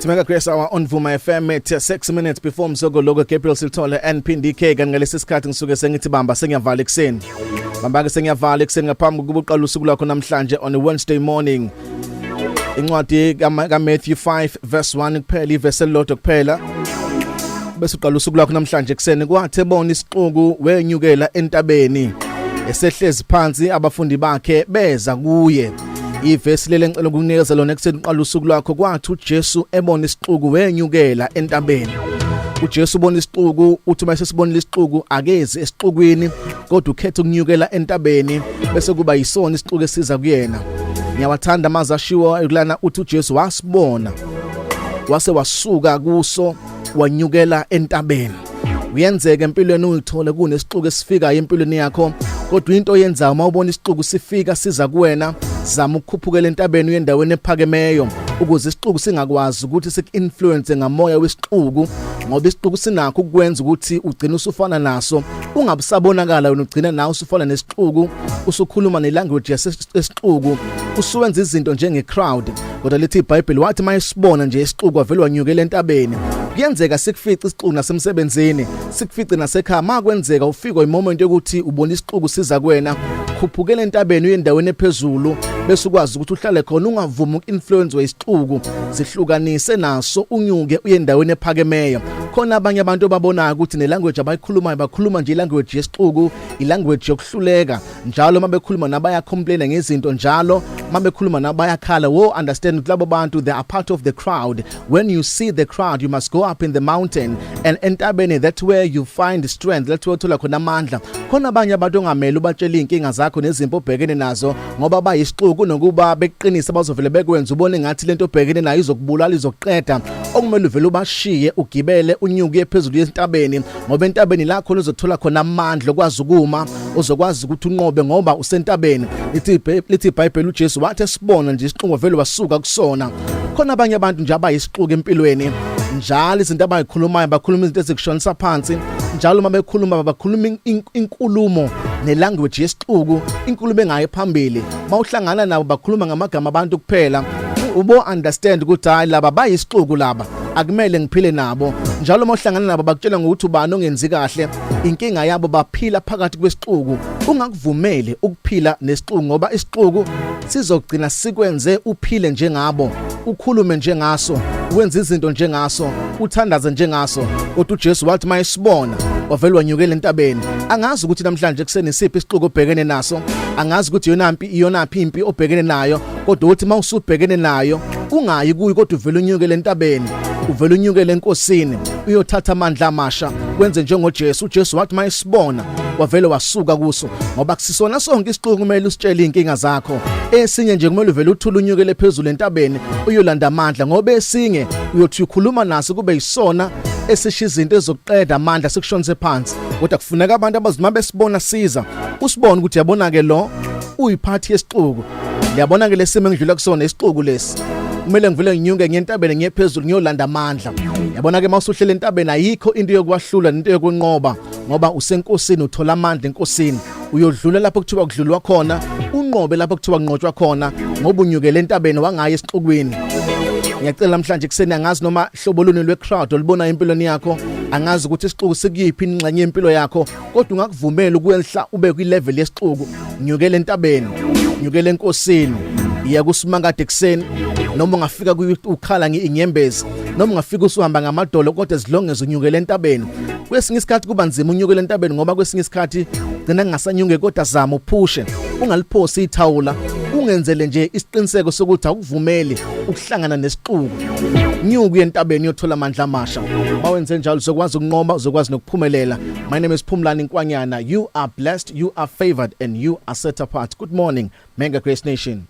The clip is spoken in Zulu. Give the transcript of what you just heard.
It's Mega Grace Hour on Vuma FM at 6 minutes before Mzogo Logo Gabriel Siltole and PNDK kangalesi sikhathi ngisuke sengithi bamba sengiyavala ekseni. Bamba ke sengiyavala ekseni ngaphambi kokuqala usuku lakho namhlanje on a Wednesday morning. Incwadi ka Matthew 5 verse 1 kuphela ivesi elilodwa kuphela. Bese uqala usuku lakho namhlanje ekseni kwathi ebona isixuku wenyukela entabeni. Esehlezi phansi abafundi bakhe beza kuye. Ivesi lele ngicela ukunikeza lona ekseni uqala usuku lakho kwathi uJesu ebona isixuku wenyukela entabeni. uJesu ubona isixuku uthi mase sibonile isixuku akezi esixukwini kodwa ukhetha ukunyukela entabeni bese kuba yisona isixuku esiza kuyena. Ngiyawathanda amazi ashiwo ekulana uthi uJesu wasibona wase wasuka kuso wanyukela entabeni. Uyenzeka empilweni uyithole kunesixuku esifika empilweni yakho kodwa into oyenzayo uma ubona isixuku sifika siza kuwena zama ukukhuphukela entabeni uyendaweni ephakemeyo ukuze isixuku singakwazi ukuthi sik-influence ngamoya wesixuku ngoba isixuku sinakho ukwenza ukuthi ugcine usufana naso ungabusabonakala wena ugcina nawe usufana nesixuku usukhuluma nelanguage yesixuku usuwenza izinto njenge crowd kodwa lithi iBhayibheli wathi mayisibona nje isixuku avele wanyukela entabeni. Kuyenzeka sikufice isixuku nasemsebenzini sikufice nasekhaya makwenzeka ufika imoment yokuthi ubona isixuku siza kuwena khuphukela entabeni uyendaweni ephezulu bese ukwazi ukuthi uhlale khona ungavumi ukinfluence wesixuku zihlukanise naso unyuke uyendaweni ephakemeyo. Khona abanye abantu babonayo ukuthi nelanguage abayikhulumayo bakhuluma nje ilanguage yesixuku ilanguage yokuhluleka njalo mabekhuluma nabaya complain ngezinto njalo mabekhuluma nabayakhala wo understand ukuthi labo bantu they are part of the crowd. When you see the crowd you must go up in the mountain and entabeni that's where you find strength, that's where uthola khona amandla. Khona abanye abantu ongamela ubatshela inkinga zakho nezimpo obhekene nazo ngoba bayisixuku nokuba beqinisa bazovele bekwenza ubone ngathi lento obhekene nayo izokubulala izoqeda okumele uvele ubashiye ugibele unyuke phezulu yentabeni ngoba entabeni la khona uzothola khona amandla okwazi ukuma uzokwazi ukuthi unqobe ngoba usentabeni. Lithi iBhayibheli uJesu wathi esibona nje isixuku vele wasuka kusona. Khona abanye abantu nje abayisixuku empilweni njalo izinto abayikhulumayo bakhuluma izinto ezikushonisa phansi njalo uma bekhuluma bakhuluma inkulumo nelanguage yesixuku inkulumo engayi phambili mawuhlangana nabo bakhuluma ngamagama abantu kuphela ubo understand ukuthi hayi laba bayisixuku laba akumele ngiphile nabo njalo mawuhlangana nabo bakutshela ngokuthi ubani ongenzi kahle inkinga yabo baphila phakathi kwesixuku. Ungakuvumeli ukuphila nesixuku ngoba isixuku sizogcina sikwenze uphile njengabo ukhulume njengaso wenza izinto njengaso uthandaze njengaso kodwa uJesu wathi mayisibona wavele wanyukela entabeni. Angazi ukuthi namhlanje kuseni siphi isixuku obhekene naso angazi ukuthi iyonaphi impi obhekene nayo kodwa uthi mawusubhekene nayo ungayi kuyi kodwa uvele unyukele entabeni uvele unyukele enkosini uyothatha amandla amasha wenze njengoJesu. uJesu wathi mayisibona wavele wasuka kuso ngoba kusisona sonke isixuku kumele usitshele inkinga zakho. Esinye nje kumele uvele uthule unyukele phezulu entabeni uyolanda amandla ngoba esinye uyothi ukhuluma naso kube yisona esisho izinto ezokuqeda amandla sikushonise phansi kodwa kufuneka abantu abazima besibona siza usibone ukuthi yabona ke lo uyiphathi yesixuku yabona ke lesimo engidlula kusona isixuku lesi kumele ngivele nginyuke ngentabeni ngiyephezulu ngiyolanda amandla. Yabona ke mawusuhlela entabeni ayikho into yokwahlula into yokunqoba ngoba usenkosini uthola amandla enkosini uyodlula lapho kuthiwa kudlulwa khona unqobe lapho kuthiwa kunqotshwa khona ngoba unyukele entabeni wangaye esixukwini. Ngiyacela namhlanje kuseni angazi noma hlobo luni lwecrowd olibona empilweni yakho angazi ukuthi isixuku sikuyiphi ingxenye yempilo yakho kodwa ungakuvumela ukwehla ube kwi-level yesixuku nyukele entabeni nyukele enkosini iya kusimangade kuseni noma ungafika ukhala nginyembezi noma ungafika usuhamba ngamadolo kodwa as long as unyukele entabeni. Kwesinye isikhathi kuba nzima unyukele entabeni ngoba kwesinye isikhathi gcina ngingasanyuke kodwa zama uphushe ungaliphosi ithawula ungenzele nje isiqiniseko sokuthi akuvumeli ukuhlangana nesixuku nyuku yentabeni yothola amandla amasha. Mawenze njalo uzokwazi ukunqoba uzokwazi nokuphumelela. My name is Phumlani Nkwanyana. You are blessed, you are favored and you are set apart. Good morning Mega Grace Nation.